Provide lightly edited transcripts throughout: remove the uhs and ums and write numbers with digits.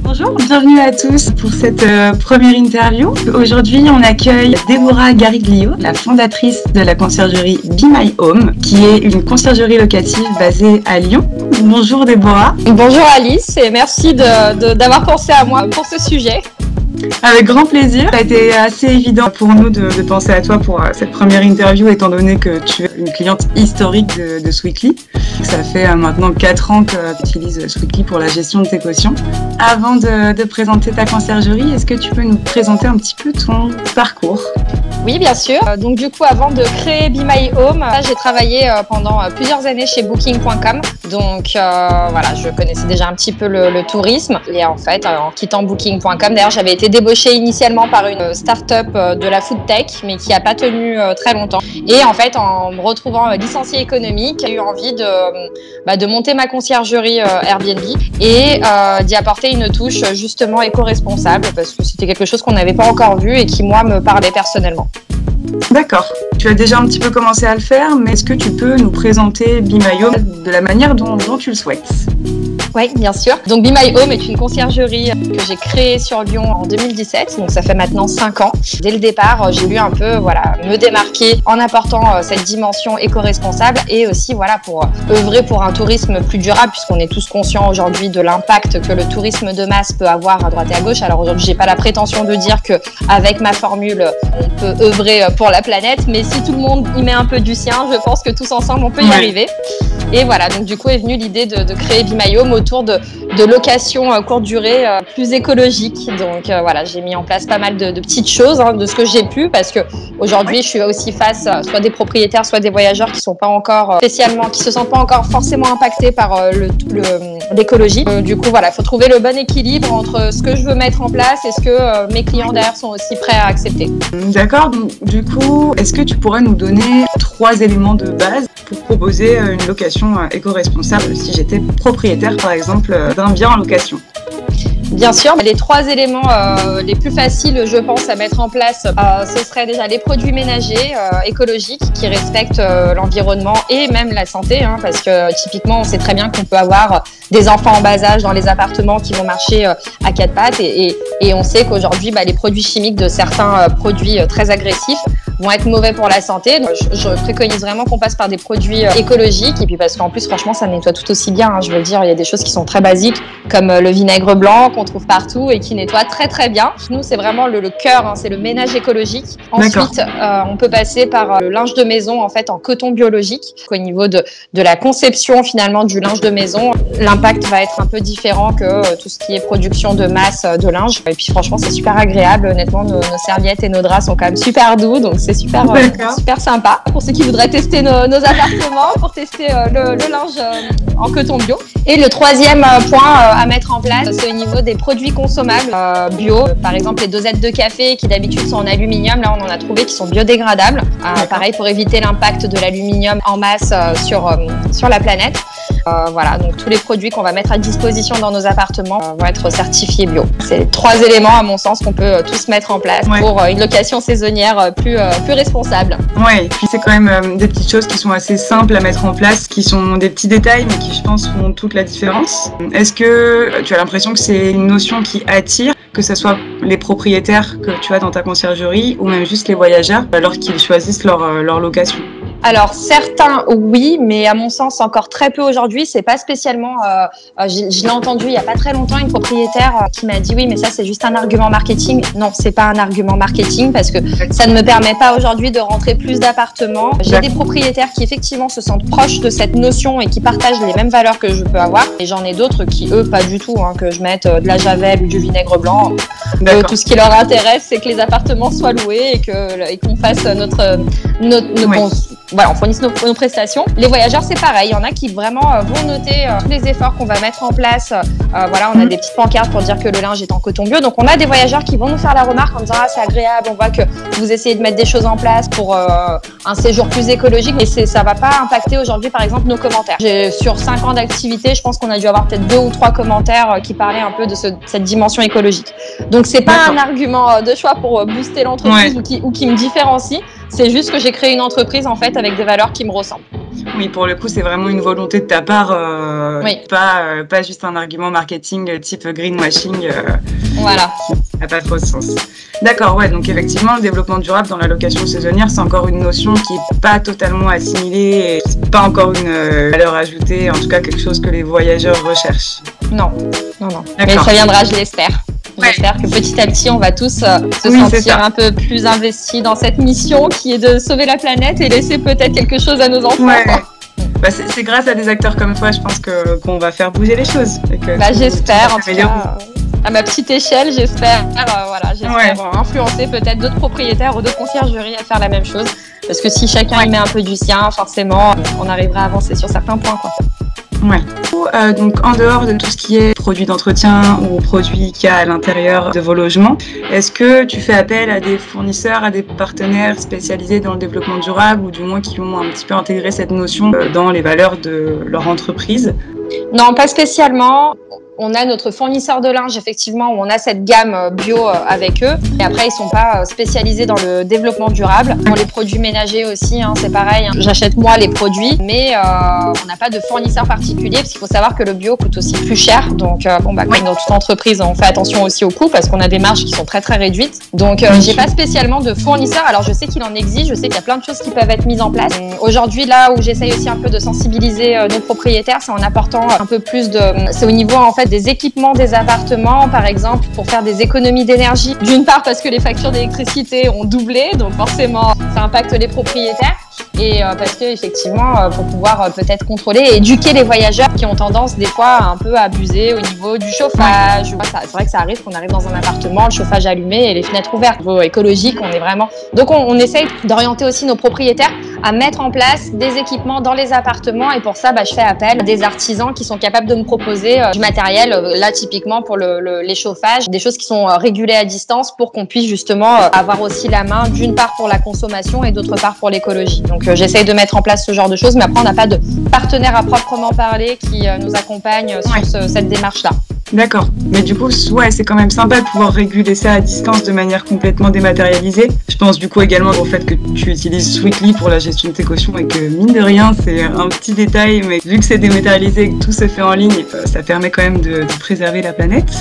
Bonjour, bienvenue à tous pour cette première interview. Aujourd'hui, on accueille Déborah Gariglio, la fondatrice de la conciergerie Be My Home, qui est une conciergerie locative basée à Lyon. Bonjour Déborah. Bonjour Alice et merci d'avoir pensé à moi pour ce sujet. Avec grand plaisir. Ça a été assez évident pour nous de penser à toi pour cette première interview, étant donné que tu es une cliente historique de Sweetly. Ça fait maintenant 4 ans que tu utilises Sweetly pour la gestion de tes cautions. Avant de présenter ta conciergerie, est-ce que tu peux nous présenter un petit peu ton parcours ? Oui, bien sûr. Donc du coup, avant de créer Be My Home, j'ai travaillé pendant plusieurs années chez Booking.com. Donc voilà, je connaissais déjà un petit peu le tourisme. Et en fait, en quittant Booking.com, d'ailleurs, j'avais été débauchée initialement par une start-up de la food tech, mais qui n'a pas tenu très longtemps. Et en fait, en me retrouvant licenciée économique, j'ai eu envie de monter ma conciergerie Airbnb et d'y apporter une touche justement éco-responsable, parce que c'était quelque chose qu'on n'avait pas encore vu et qui, moi, me parlait personnellement. D'accord. Tu as déjà un petit peu commencé à le faire, mais est-ce que tu peux nous présenter Be My Home de la manière dont tu le souhaites ? Oui, bien sûr. Donc Be My Home est une conciergerie que j'ai créée sur Lyon en 2017, donc ça fait maintenant 5 ans. Dès le départ, j'ai voulu un peu me démarquer en apportant cette dimension éco-responsable et aussi pour œuvrer pour un tourisme plus durable, puisqu'on est tous conscients aujourd'hui de l'impact que le tourisme de masse peut avoir à droite et à gauche. Alors aujourd'hui, j'ai pas la prétention de dire que avec ma formule, on peut œuvrer pour la planète, mais si tout le monde y met un peu du sien, je pense que tous ensemble, on peut y arriver. Et voilà, donc du coup est venue l'idée de créer Be My Home autour de location courte durée plus écologique. Donc voilà, j'ai mis en place pas mal de petites choses, de ce que j'ai pu, parce que aujourd'hui je suis aussi face soit des propriétaires, soit des voyageurs qui sont pas encore qui se sentent pas encore forcément impactés par l'écologie. Du coup voilà, il faut trouver le bon équilibre entre ce que je veux mettre en place et ce que mes clients derrière sont aussi prêts à accepter. D'accord, donc du coup, est-ce que tu pourrais nous donner 3 éléments de base pour proposer une location éco-responsable si j'étais propriétaire par exemple d'un bien en location ? Bien sûr, les 3 éléments les plus faciles, je pense, à mettre en place, ce serait déjà les produits ménagers écologiques qui respectent l'environnement et même la santé, parce que typiquement, on sait très bien qu'on peut avoir des enfants en bas âge dans les appartements qui vont marcher à 4 pattes et on sait qu'aujourd'hui, les produits chimiques de certains produits très agressifs vont être mauvais pour la santé. Donc, je préconise vraiment qu'on passe par des produits écologiques et puis parce qu'en plus, franchement, ça nettoie tout aussi bien. Je veux dire, il y a des choses qui sont très basiques comme le vinaigre blanc qu'on trouve partout et qui nettoie très très bien. Nous, c'est vraiment le cœur, c'est le ménage écologique. Ensuite, on peut passer par le linge de maison en fait en coton biologique. Au niveau de la conception finalement du linge de maison, l'impact va être un peu différent que tout ce qui est production de masse de linge. Et puis franchement, c'est super agréable. Honnêtement, nos serviettes et nos draps sont quand même super doux, donc c'est super sympa pour ceux qui voudraient tester nos appartements, pour tester le linge en coton bio. Et le 3e point à mettre en place, c'est au niveau des produits consommables bio. Par exemple, les dosettes de café qui d'habitude sont en aluminium, là on en a trouvé qui sont biodégradables. Pareil pour éviter l'impact de l'aluminium en masse sur la planète. Voilà, donc tous les produits qu'on va mettre à disposition dans nos appartements vont être certifiés bio. C'est 3 éléments à mon sens qu'on peut tous mettre en place pour une location saisonnière plus responsable. Oui, et puis c'est quand même des petites choses qui sont assez simples à mettre en place, qui sont des petits détails mais qui je pense font toute la différence. Est-ce que tu as l'impression que c'est une notion qui attire, que ce soit les propriétaires que tu as dans ta conciergerie ou même juste les voyageurs lorsqu'ils choisissent leur location ? Alors certains oui, mais à mon sens encore très peu aujourd'hui. C'est pas spécialement. Je l'ai entendu il y a pas très longtemps une propriétaire qui m'a dit oui, mais ça c'est juste un argument marketing. Non, c'est pas un argument marketing parce que ça ne me permet pas aujourd'hui de rentrer plus d'appartements. J'ai des propriétaires qui effectivement se sentent proches de cette notion et qui partagent les mêmes valeurs que je peux avoir. Et j'en ai d'autres qui eux pas du tout, que je mette de la javel ou du vinaigre blanc. Tout ce qui leur intéresse, c'est que les appartements soient loués et qu'on fasse on fournisse nos prestations. Les voyageurs, c'est pareil. Il y en a qui vraiment vont noter tous les efforts qu'on va mettre en place. On a des petites pancartes pour dire que le linge est en coton bio. Donc, on a des voyageurs qui vont nous faire la remarque en disant « Ah, c'est agréable, on voit que vous essayez de mettre des choses en place pour un séjour plus écologique. » Mais ça va pas impacter aujourd'hui, par exemple, nos commentaires. Sur 5 ans d'activité, je pense qu'on a dû avoir peut-être 2 ou 3 commentaires qui parlaient un peu de cette dimension écologique. Donc, c'est pas un argument de choix pour booster l'entreprise ou qui me différencie. C'est juste que j'ai créé une entreprise en fait avec des valeurs qui me ressemblent. Oui, pour le coup, c'est vraiment une volonté de ta part, Oui. pas juste un argument marketing type greenwashing. Voilà. Qui n'a pas trop de sens. D'accord, ouais, donc effectivement, le développement durable dans la location saisonnière, c'est encore une notion qui n'est pas totalement assimilée et c'est pas encore une valeur ajoutée, en tout cas quelque chose que les voyageurs recherchent. Non. Mais ça viendra, je l'espère. Ouais. J'espère que petit à petit, on va tous se sentir un peu plus investis dans cette mission qui est de sauver la planète et laisser peut-être quelque chose à nos enfants. Ouais. Bah c'est grâce à des acteurs comme toi, je pense qu'on va faire bouger les choses. Et que j'espère, en tout cas, à ma petite échelle, j'espère influencer peut-être d'autres propriétaires ou d'autres conciergeries à faire la même chose. Parce que si chacun y met un peu du sien, forcément, on arrivera à avancer sur certains points, quoi. Ouais. Donc en dehors de tout ce qui est produits d'entretien ou produits qu'il y a à l'intérieur de vos logements, est-ce que tu fais appel à des fournisseurs, à des partenaires spécialisés dans le développement durable ou du moins qui ont un petit peu intégré cette notion dans les valeurs de leur entreprise? Non, pas spécialement. On a notre fournisseur de linge, effectivement, où on a cette gamme bio avec eux. Et après, ils sont pas spécialisés dans le développement durable. Pour les produits ménagers aussi, c'est pareil. J'achète moi les produits, mais on n'a pas de fournisseur particulier parce qu'il faut savoir que le bio coûte aussi plus cher. Donc, comme dans toute entreprise, on fait attention aussi au coût parce qu'on a des marges qui sont très très réduites. Donc, j'ai pas spécialement de fournisseur. Alors, je sais qu'il en existe, je sais qu'il y a plein de choses qui peuvent être mises en place. Aujourd'hui, là où j'essaye aussi un peu de sensibiliser nos propriétaires, c'est en apportant un peu plus c'est au niveau en fait des équipements des appartements, par exemple, pour faire des économies d'énergie. D'une part parce que les factures d'électricité ont doublé, donc forcément ça impacte les propriétaires. Et parce que effectivement, pour pouvoir peut-être contrôler et éduquer les voyageurs qui ont tendance des fois à un peu abuser au niveau du chauffage. C'est vrai que ça arrive qu'on arrive dans un appartement, le chauffage allumé et les fenêtres ouvertes. Au niveau écologique, on est vraiment... Donc on essaye d'orienter aussi nos propriétaires à mettre en place des équipements dans les appartements et pour ça, je fais appel à des artisans qui sont capables de me proposer du matériel, là typiquement pour les chauffages, des choses qui sont régulées à distance pour qu'on puisse justement avoir aussi la main d'une part pour la consommation et d'autre part pour l'écologie. Donc j'essaye de mettre en place ce genre de choses, mais après on n'a pas de partenaire à proprement parler qui nous accompagne sur cette démarche-là. D'accord, mais du coup, c'est quand même sympa de pouvoir réguler ça à distance de manière complètement dématérialisée. Je pense du coup également au fait que tu utilises Sweetly pour la gestion de tes cautions et que mine de rien, c'est un petit détail, mais vu que c'est dématérialisé et que tout se fait en ligne, ça permet quand même de préserver la planète.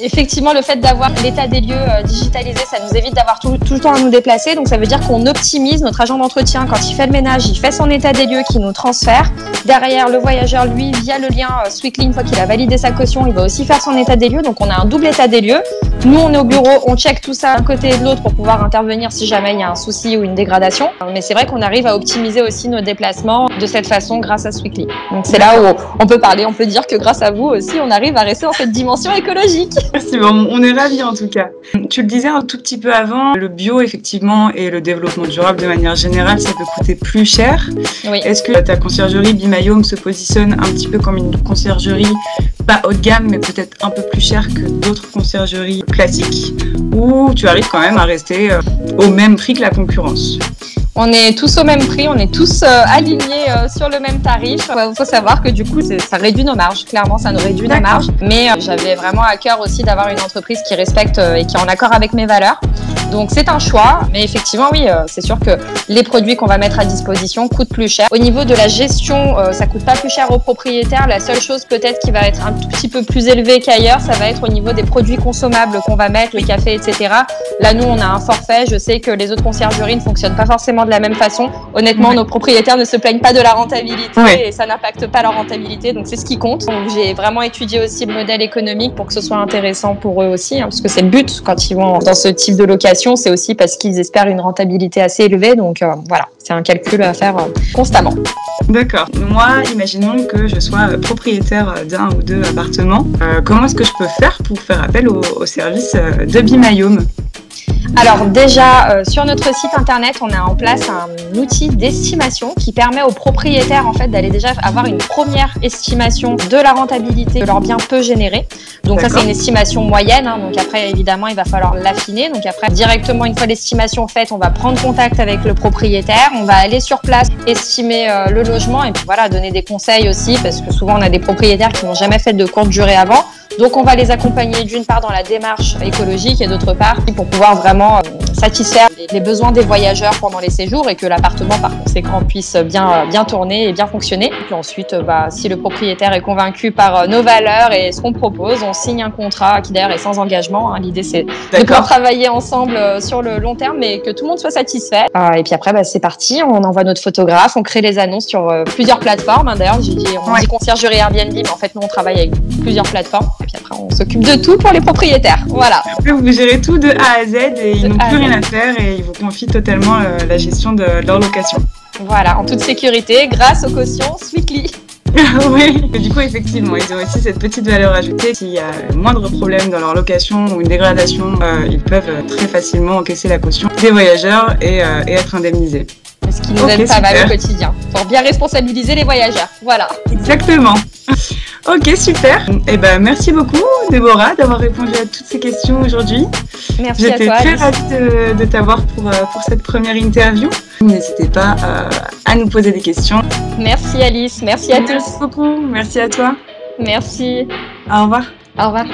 Effectivement, le fait d'avoir l'état des lieux digitalisé, ça nous évite d'avoir tout le temps à nous déplacer. Donc ça veut dire qu'on optimise notre agent d'entretien. Quand il fait le ménage, il fait son état des lieux qui nous transfère. Derrière, le voyageur, lui, via le lien Sweetly, une fois qu'il a validé sa caution, il va aussi faire son état des lieux. Donc on a un double état des lieux. Nous, on est au bureau, on check tout ça d'un côté et de l'autre pour pouvoir intervenir si jamais il y a un souci ou une dégradation. Mais c'est vrai qu'on arrive à optimiser aussi nos déplacements de cette façon grâce à Sweetly. Donc c'est là où on peut dire que grâce à vous aussi, on arrive à rester dans cette dimension écologique. Merci, on est ravis en tout cas. Tu le disais un tout petit peu avant, le bio effectivement et le développement durable de manière générale, ça peut coûter plus cher. Oui. Est-ce que ta conciergerie Bimayome se positionne un petit peu comme une conciergerie pas haut de gamme, mais peut-être un peu plus chère que d'autres conciergeries classiques, ou tu arrives quand même à rester au même prix que la concurrence? On est tous au même prix, on est tous alignés sur le même tarif. Il faut savoir que du coup, ça réduit nos marges. Clairement, ça nous réduit nos marges. Mais j'avais vraiment à cœur aussi d'avoir une entreprise qui respecte et qui est en accord avec mes valeurs. Donc c'est un choix, mais effectivement oui, c'est sûr que les produits qu'on va mettre à disposition coûtent plus cher. Au niveau de la gestion, ça coûte pas plus cher aux propriétaires. La seule chose peut-être qui va être un tout petit peu plus élevée qu'ailleurs, ça va être au niveau des produits consommables qu'on va mettre, le café, etc. Là nous on a un forfait, je sais que les autres conciergeries ne fonctionnent pas forcément de la même façon. Honnêtement, nos propriétaires ne se plaignent pas de la rentabilité et ça n'impacte pas leur rentabilité, donc c'est ce qui compte. Donc j'ai vraiment étudié aussi le modèle économique pour que ce soit intéressant pour eux aussi, parce que c'est le but quand ils vont dans ce type de location. C'est aussi parce qu'ils espèrent une rentabilité assez élevée. Donc voilà, c'est un calcul à faire constamment. D'accord. Moi, imaginons que je sois propriétaire d'un ou deux appartements. Comment est-ce que je peux faire pour faire appel au service de Bimayome ? Alors déjà, sur notre site internet, on a en place un outil d'estimation qui permet aux propriétaires en fait d'aller déjà avoir une première estimation de la rentabilité que leur bien peut générer. Donc ça, c'est une estimation moyenne. Donc après, évidemment, il va falloir l'affiner. Donc après, directement, une fois l'estimation faite, on va prendre contact avec le propriétaire. On va aller sur place, estimer le logement et puis voilà, donner des conseils aussi parce que souvent, on a des propriétaires qui n'ont jamais fait de courte durée avant. Donc on va les accompagner d'une part dans la démarche écologique et d'autre part pour pouvoir vraiment satisfaire les besoins des voyageurs pendant les séjours et que l'appartement par conséquent puisse bien tourner et bien fonctionner. Et puis ensuite, si le propriétaire est convaincu par nos valeurs et ce qu'on propose, on signe un contrat qui d'ailleurs est sans engagement. L'idée c'est de pouvoir travailler ensemble sur le long terme mais que tout le monde soit satisfait. Et puis après c'est parti, on envoie notre photographe, on crée les annonces sur plusieurs plateformes. D'ailleurs on dit conciergerie Airbnb mais en fait nous on travaille avec plusieurs plateformes et puis après on s'occupe de tout pour les propriétaires. Voilà. Après, vous gérez tout de A à Z et ils n'ont plus rien à faire et ils vous confient totalement la gestion de leur location. Voilà, en toute sécurité grâce aux cautions Sweetly. Oui, du coup, effectivement, ils ont aussi cette petite valeur ajoutée. S'il y a le moindre problème dans leur location ou une dégradation, ils peuvent très facilement encaisser la caution des voyageurs et être indemnisés. Ce qui nous aide pas mal au quotidien, pour bien responsabiliser les voyageurs. Voilà. Exactement. Ok, super. Merci beaucoup, Déborah, d'avoir répondu à toutes ces questions aujourd'hui. Merci à toi. J'étais très ravie de t'avoir pour cette première interview. N'hésitez pas à nous poser des questions. Merci Alice, merci à tous. Merci beaucoup, merci à toi. Merci. Au revoir. Au revoir.